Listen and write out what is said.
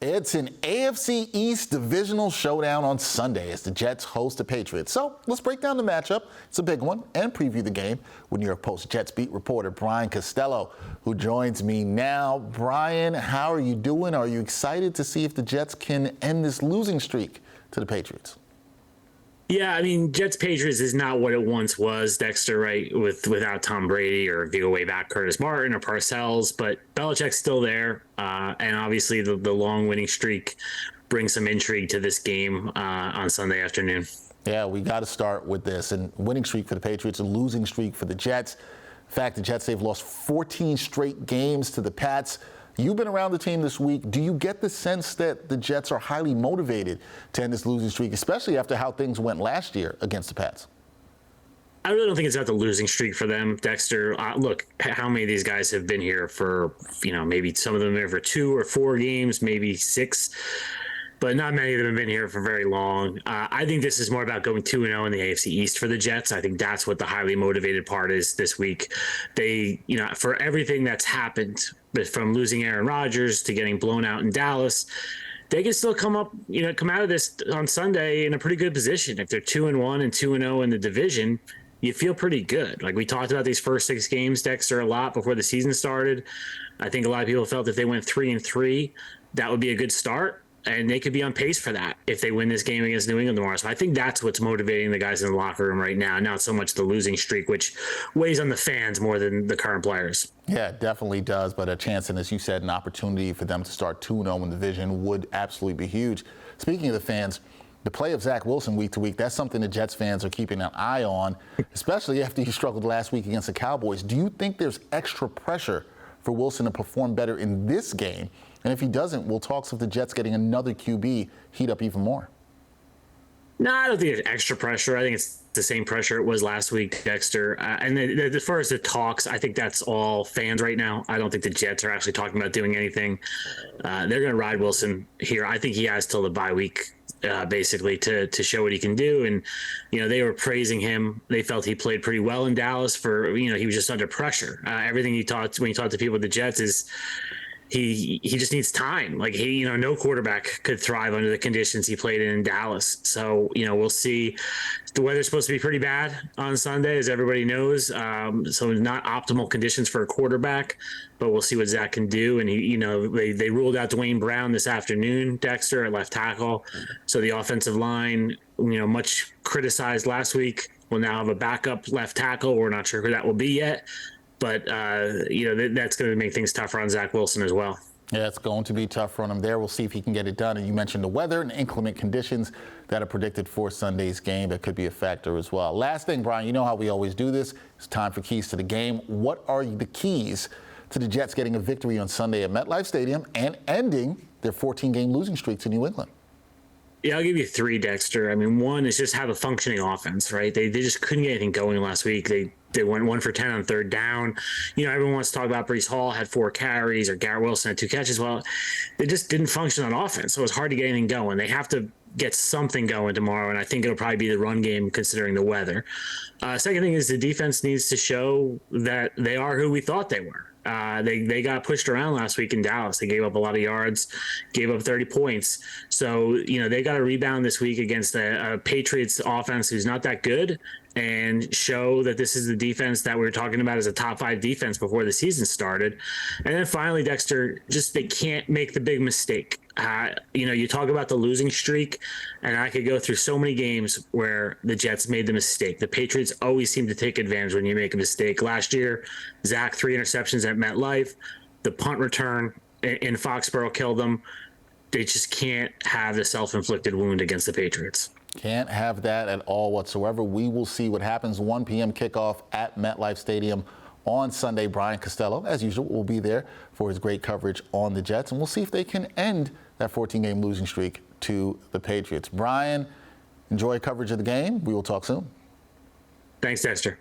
It's an AFC East divisional showdown on Sunday as the Jets host the Patriots. So let's break down the matchup. It's a big one, and preview the game with New York Post Jets beat reporter Ryan Costello, who joins me now. Brian, how are you doing? Are you excited to see if the Jets can end this losing streak to the Patriots? Yeah, I mean, Jets-Patriots is not what it once was, Dexter, right, without Tom Brady, or if you go way back, Curtis Martin or Parcells, but Belichick's still there, and obviously the long winning streak brings some intrigue to this game on Sunday afternoon. Yeah, we got to start with this. And winning streak for the Patriots, a losing streak for the Jets. In fact, the Jets, they've lost 14 straight games to the Pats. You've been around the team this week. Do you get the sense that the Jets are highly motivated to end this losing streak, especially after how things went last year against the Pats? I really don't think it's about the losing streak for them, Dexter. Look, how many of these guys have been here for, maybe some of them for 2 or 4 games, maybe 6, but not many of them have been here for very long. I think this is more about going 2-0 in the AFC East for the Jets. I think that's what the highly motivated part is this week. They, for everything that's happened, from losing Aaron Rodgers to getting blown out in Dallas, they can still come out of this on Sunday in a pretty good position. If they're 2-1 and 2-0 in the division, you feel pretty good. Like we talked about these first 6 games, Dexter, a lot before the season started. I think a lot of people felt if they went 3-3, that would be a good start. And they could be on pace for that if they win this game against New England tomorrow. So I think that's what's motivating the guys in the locker room right now, not so much the losing streak, which weighs on the fans more than the current players. Yeah, it definitely does. But a chance, and as you said, an opportunity for them to start 2-0 in the division would absolutely be huge. Speaking of the fans, the play of Zach Wilson week to week, that's something the Jets fans are keeping an eye on, especially after he struggled last week against the Cowboys. Do you think there's extra pressure for Wilson to perform better in this game? And if he doesn't, will talks of the Jets getting another QB heat up even more? No, I don't think it's extra pressure. I think it's the same pressure it was last week, Dexter. And as far as the talks, I think that's all fans right now. I don't think the Jets are actually talking about doing anything. They're going to ride Wilson here. I think he has till the bye week, basically, to show what he can do. And, they were praising him. They felt he played pretty well in Dallas for, he was just under pressure. Everything when you talk to people at the Jets is, he just needs time. Like no quarterback could thrive under the conditions he played in Dallas. So, we'll see. The weather's supposed to be pretty bad on Sunday, as everybody knows. So not optimal conditions for a quarterback, but we'll see what Zach can do. And they ruled out Dwayne Brown this afternoon, Dexter, at left tackle. So the offensive line, much criticized last week, will now have a backup left tackle. We're not sure who that will be yet. But, that's going to make things tougher on Zach Wilson as well. Yeah, it's going to be tough on him there. We'll see if he can get it done. And you mentioned the weather and inclement conditions that are predicted for Sunday's game. That could be a factor as well. Last thing, Brian, you know how we always do this. It's time for keys to the game. What are the keys to the Jets getting a victory on Sunday at MetLife Stadium and ending their 14-game losing streak to New England? Yeah, I'll give you 3, Dexter. I mean, 1 is just have a functioning offense, right? They just couldn't get anything going last week. They went 1 for 10 on 3rd down. Everyone wants to talk about Breece Hall had 4 carries or Garrett Wilson had 2 catches. Well, they just didn't function on offense, so it was hard to get anything going. They have to get something going tomorrow, and I think it'll probably be the run game considering the weather. Second thing is the defense needs to show that they are who we thought they were. They got pushed around last week in Dallas. They gave up a lot of yards, gave up 30 points. So, they got to rebound this week against a Patriots offense who's not that good and show that this is the defense that we were talking about as a top 5 defense before the season started. And then finally, Dexter, just they can't make the big mistake. You talk about the losing streak, and I could go through so many games where the Jets made the mistake. The Patriots always seem to take advantage when you make a mistake. Last year, Zach, 3 interceptions at MetLife. The punt return in Foxborough killed them. They just can't have the self-inflicted wound against the Patriots. Can't have that at all whatsoever. We will see what happens. 1 p.m. kickoff at MetLife Stadium on Sunday. Brian Costello, as usual, will be there for his great coverage on the Jets, and we'll see if they can end that 14-game losing streak to the Patriots. Brian, enjoy coverage of the game. We will talk soon. Thanks, Dexter.